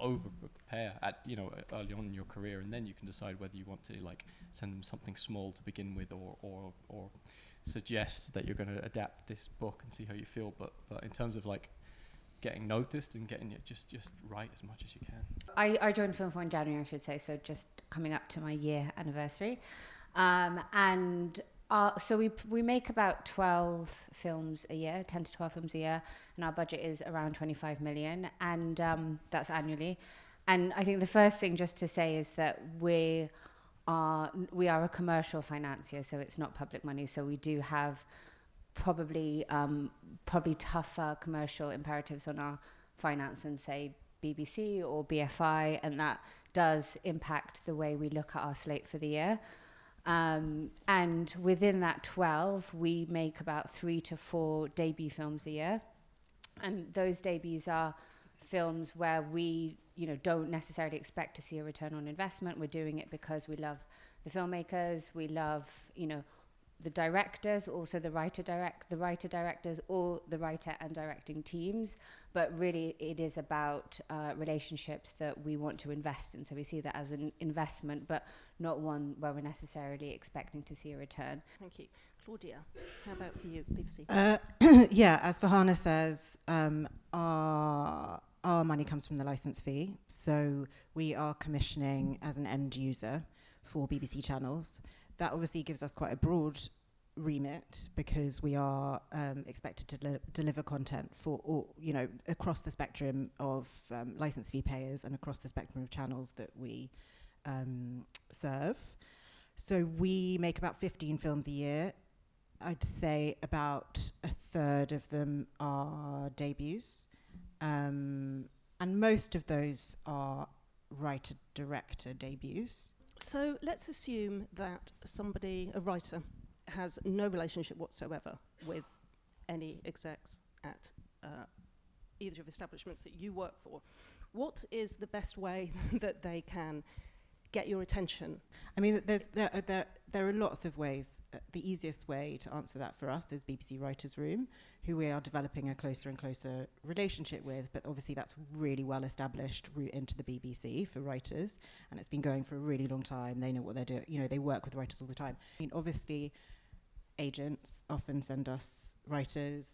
over prepare at, you know, early on in your career, and then you can decide whether you want to like send them something small to begin with, or suggest that you're going to adapt this book and see how you feel. But in terms of like getting noticed and getting it, just write as much as you can. I joined Film4 in January, I should say, so just coming up to my year anniversary. So we make about 12 films a year, 10 to 12 films a year, and our budget is around 25 million, and that's annually. And I think the first thing just to say is that we are a commercial financier, so it's not public money. So we do have probably tougher commercial imperatives on our finance than, say, BBC or BFI, and that does impact the way we look at our slate for the year. And within that 12, we make about 3 to 4 debut films a year. And those debuts are films where we, you know, don't necessarily expect to see a return on investment. We're doing it because we love the filmmakers, we love, you know, the directors, also the writer-directors, all the writer and directing teams. But really, it is about relationships that we want to invest in. So we see that as an investment, but not one where we're necessarily expecting to see a return. Thank you. Claudia, how about for you, BBC? Yeah, as Farhana says, our money comes from the license fee. So we are commissioning as an end user for BBC channels. That obviously gives us quite a broad remit because we are expected to deliver content for all, you know, across the spectrum of license fee payers and across the spectrum of channels that we serve. So we make about 15 films a year. I'd say about a third of them are debuts. And most of those are writer-director debuts. So let's assume that a writer, has no relationship whatsoever with any execs at either of the establishments that you work for. What is the best way that they can get your attention? I mean, there are lots of ways. The easiest way to answer that for us is BBC Writers' Room, who we are developing a closer and closer relationship with, but obviously that's really well established route into the BBC for writers, and it's been going for a really long time. They know what they're doing. You know, they work with writers all the time. I mean, obviously, agents often send us writers.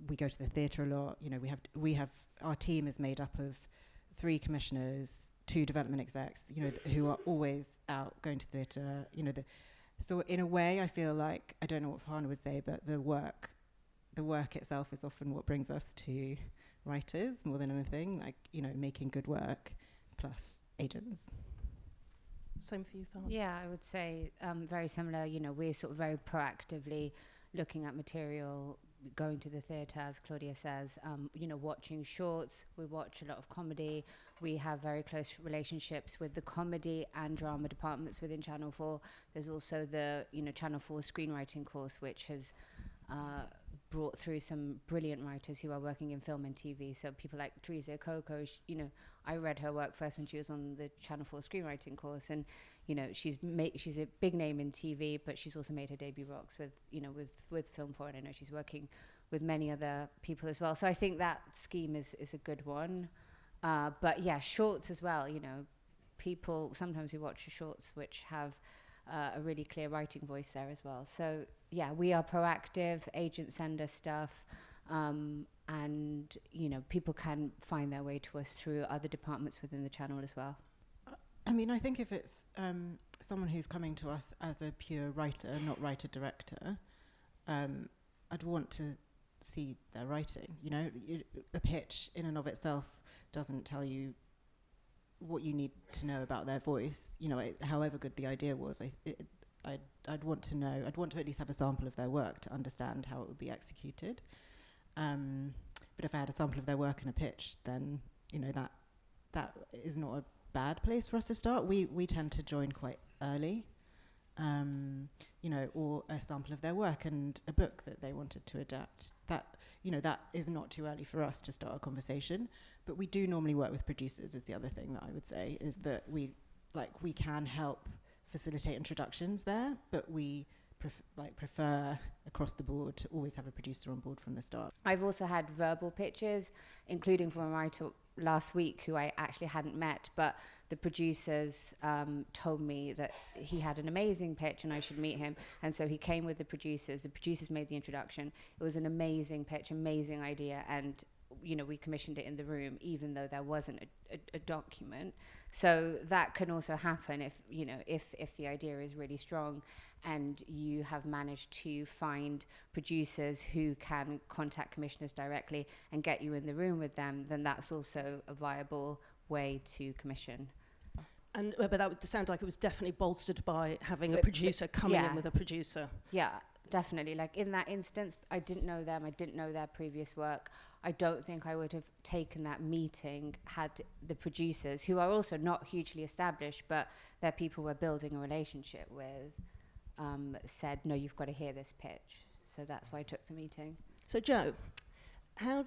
We go to the theatre a lot. You know, we have our team is made up of 3 commissioners, 2 development execs, you know, who are always out going to theatre. You know, so in a way, I feel like, I don't know what Farhana would say, but the work itself is often what brings us to writers more than anything. Like, you know, making good work plus agents. Same for you, Farhana? Yeah, I would say very similar. You know, we're sort of very proactively looking at material, going to the theatre, as Claudia says, you know, watching shorts. We watch a lot of comedy. We have very close relationships with the comedy and drama departments within Channel 4. There's also the, you know, Channel 4 screenwriting course, which has brought through some brilliant writers who are working in film and TV. So people like Teresa Coco, you know, I read her work first when she was on the Channel 4 screenwriting course, and you know, she's a big name in TV, but she's also made her debut works with, you know, with Film4, and I know she's working with many other people as well. So I think that scheme is a good one. But yeah, shorts as well. You know, people sometimes we watch shorts which have a really clear writing voice there as well. So yeah, we are proactive. Agents send us stuff. And, you know, people can find their way to us through other departments within the channel as well. I mean, I think if it's someone who's coming to us as a pure writer, not writer-director, I'd want to see their writing. You know, a pitch in and of itself doesn't tell you what you need to know about their voice. You know, however good the idea was, I'd want to know. I'd want to at least have a sample of their work to understand how it would be executed. But if I had a sample of their work in a pitch, then, you know, that is not a bad place for us to start. We tend to join quite early, you know, or a sample of their work and a book that they wanted to adapt. That, you know, that is not too early for us to start a conversation. But we do normally work with producers, is the other thing that I would say, is that we can help facilitate introductions there, but we prefer across the board to always have a producer on board from the start. I've also had verbal pitches, including from a writer last week who I actually hadn't met, but the producers told me that he had an amazing pitch and I should meet him. And so he came with the producers. The producers made the introduction. It was an amazing pitch, amazing idea. And, you know, we commissioned it in the room, even though there wasn't a document. So that can also happen if, you know, if the idea is really strong and you have managed to find producers who can contact commissioners directly and get you in the room with them, then that's also a viable way to commission. And but that would sound like it was definitely bolstered by having a producer coming in with a producer. Yeah, definitely. Like in that instance, I didn't know them. I didn't know their previous work. I don't think I would have taken that meeting had the producers, who are also not hugely established, but they're people we're building a relationship with, said, no, you've got to hear this pitch. So that's why I took the meeting. So Joe,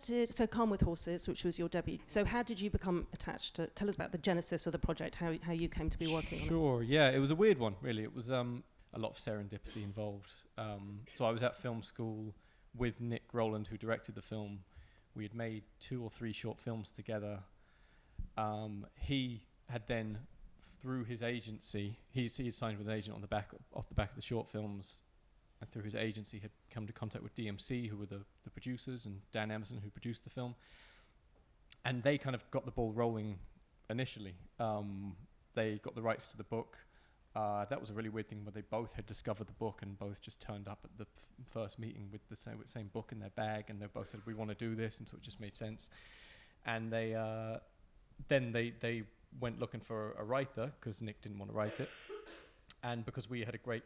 so Calm with Horses, which was your debut, so how did you become attached to, tell us about the genesis of the project, how you came to be working on it? Sure, yeah, it was a weird one, really. It was a lot of serendipity involved. So I was at film school with Nick Rowland, who directed the film. We had made 2 or 3 short films together. He had then, through his agency, he had signed with an agent off the back of the short films, and through his agency had come to contact with DMC, who were the producers, and Dan Emerson, who produced the film. And they kind of got the ball rolling initially. They got the rights to the book. That was a really weird thing where they both had discovered the book and both just turned up at the first meeting with the same book in their bag, and they both said, we want to do this, and so it just made sense. And they went looking for a writer, because Nick didn't want to write it. And because we had a great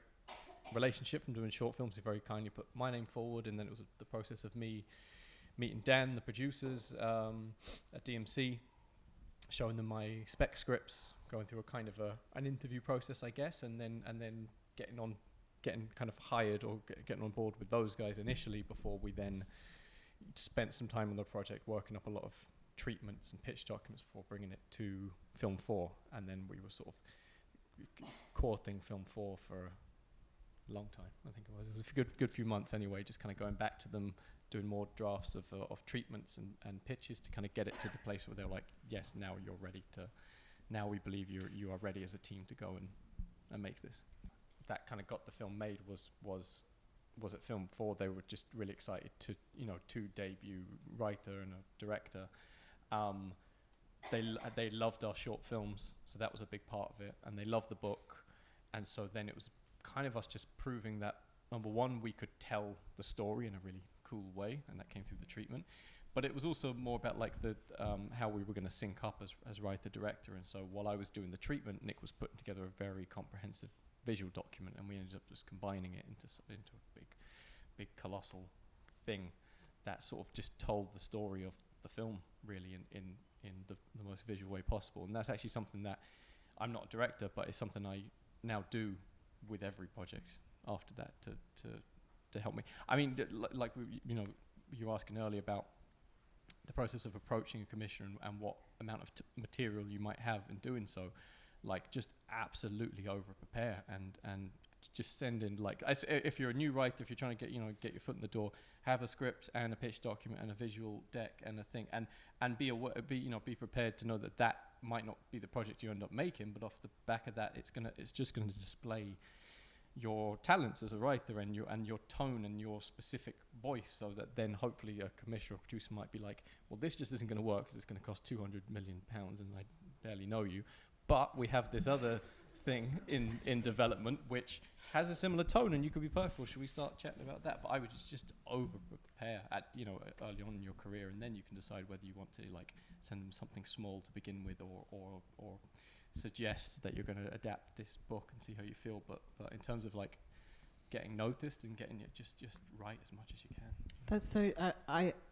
relationship from doing short films, he very kindly put my name forward, and then it was the process of me meeting Dan, the producers at DMC, showing them my spec scripts, going through a kind of an interview process, I guess, and then getting kind of hired or getting on board with those guys initially, before we then spent some time on the project working up a lot of treatments and pitch documents before bringing it to Film4. And then we were sort of courting Film4 for a long time. I think it was a good few months anyway, just kind of going back to them, doing more drafts of treatments and pitches to kind of get it to the place where they're like, yes, now you're ready to, now we believe you are ready as a team to go and make this. That kind of got the film made was at Film4. They were just really excited to debut writer and a director. They loved our short films, so that was a big part of it, and they loved the book. And so then it was kind of us just proving that, number one, we could tell the story in a really cool way, and that came through the treatment. But it was also more about like the how we were going to sync up as writer director. And so while I was doing the treatment, Nick was putting together a very comprehensive visual document, and we ended up just combining it into a big colossal thing that sort of just told the story of the film really in the most visual way possible. And that's actually something that I'm not a director, but it's something I now do with every project after that to help me. I mean, like you were asking earlier about the process of approaching a commissioner and what amount of material you might have in doing so. Like, just absolutely over prepare and just send in, like, if you're a new writer, if you're trying to get your foot in the door, have a script and a pitch document and a visual deck and a thing, and be prepared to know that might not be the project you end up making, but off the back of that, it's just gonna display your talents as a writer and your tone and your specific voice, so that then hopefully a commissioner or producer might be like, well, this just isn't going to work because it's going to cost £200 million and I barely know you, but we have this other thing in development which has a similar tone and you could be perfect. Should we start chatting about that? But I would just over prepare at early on in your career, and then you can decide whether you want to like send them something small to begin with or suggest that you're going to adapt this book and see how you feel. But in terms of like getting noticed and getting it, just write as much as you can. That's so.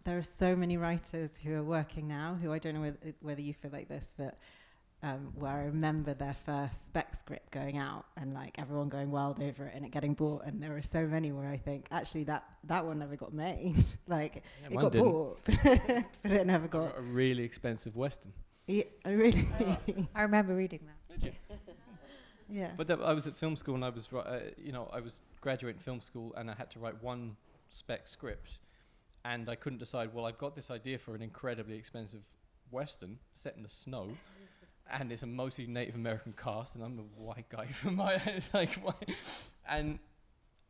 There are so many writers who are working now who I don't know whether you feel like this, but where I remember their first spec script going out and like everyone going wild over it and it getting bought, and there are so many where I think actually that one never got made. Like it got bought, but it never got. A really expensive Western. Yeah, I really. I remember reading that. Did you? Yeah. But I was at film school, and I was I was graduating film school, and I had to write one spec script, and I couldn't decide. Well, I've got this idea for an incredibly expensive Western set in the snow, and it's a mostly Native American cast, and I'm a white guy from my it's like why? And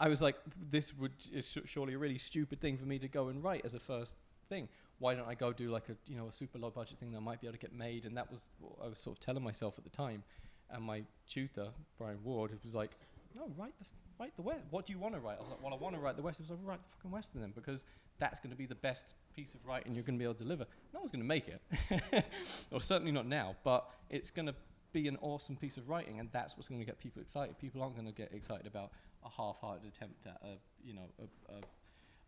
I was like, this is surely a really stupid thing for me to go and write as a first thing. Why don't I go do like a super low budget thing that might be able to get made? And that was what I was sort of telling myself at the time. And my tutor, Brian Ward, was like, no, write the West. What do you want to write? I was like, well, I want to write the West. He was like, write the fucking Western then, because that's going to be the best piece of writing you're going to be able to deliver. No one's going to make it, or certainly not now, but it's going to be an awesome piece of writing, and that's what's going to get people excited. People aren't going to get excited about a half-hearted attempt at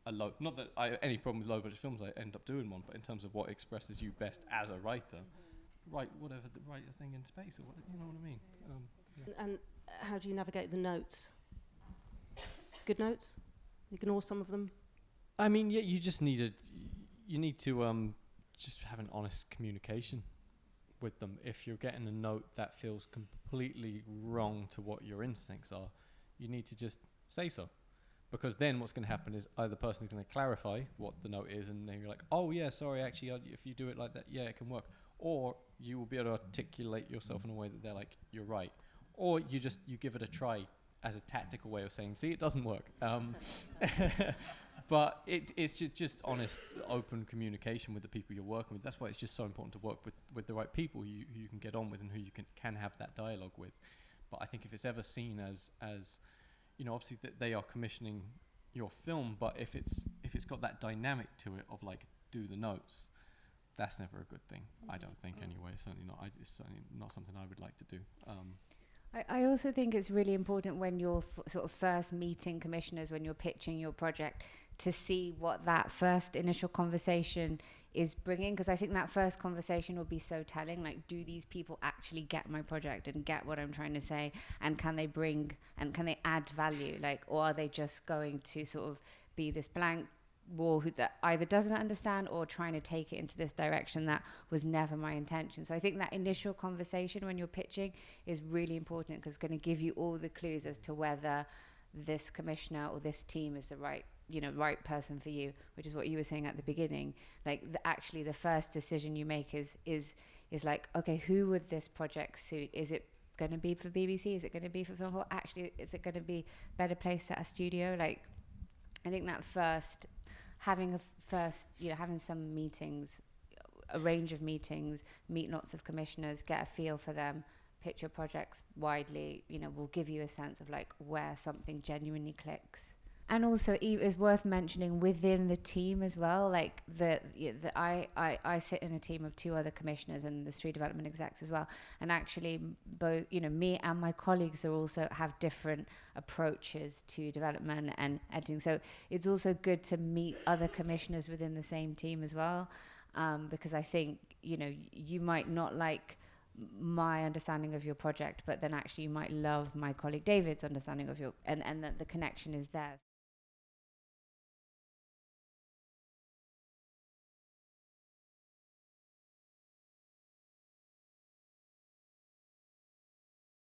a low. Not that I have any problem with low-budget films. I end up doing one, but in terms of what expresses you best as a writer, write a thing in space, or what, you know what I mean. And how do you navigate the notes? Good notes? Ignore some of them? I mean, yeah, you just need to just have an honest communication with them. If you're getting a note that feels completely wrong to what your instincts are, you need to just say so. Because then what's going to happen is either the person's going to clarify what the note is, and then you're like, oh yeah, sorry, actually, if you do it like that, yeah, it can work. Or you will be able to articulate yourself in a way that they're like, you're right. Or you give it a try as a tactical way of saying, see, it doesn't work. But it's just honest, open communication with the people you're working with. That's why it's just so important to work with the right people who you can get on with and who you can have that dialogue with. But I think if it's ever seen as obviously they are commissioning your film, but if it's got that dynamic to it of like, do the notes, that's never a good thing. I don't think anyway. Certainly not. It's certainly not something I would like to do. I also think it's really important when you're sort of first meeting commissioners, when you're pitching your project, to see what that first initial conversation is bringing, because I think that first conversation will be so telling. Like, do these people actually get my project and get what I'm trying to say, and can they bring and can they add value, like, or are they just going to sort of be this blank wall that either doesn't understand or trying to take it into this direction that was never my intention. So I think that initial conversation when you're pitching is really important, because it's going to give you all the clues as to whether this commissioner or this team is the right person for you, which is what you were saying at the beginning. Like, actually the first decision you make is like, okay, who would this project suit? Is it going to be for BBC? Is it going to be for Film4? Actually, is it going to be better placed at a studio? Like, I think that having some meetings, a range of meetings, meet lots of commissioners, get a feel for them, pitch your projects widely, will give you a sense of like where something genuinely clicks. And also, it is worth mentioning within the team as well. Like I sit in a team of 2 other commissioners and the 3 development execs as well. And actually, both me and my colleagues have different approaches to development and editing. So it's also good to meet other commissioners within the same team as well, because I think you might not like my understanding of your project, but then actually you might love my colleague David's understanding of and that the connection is there.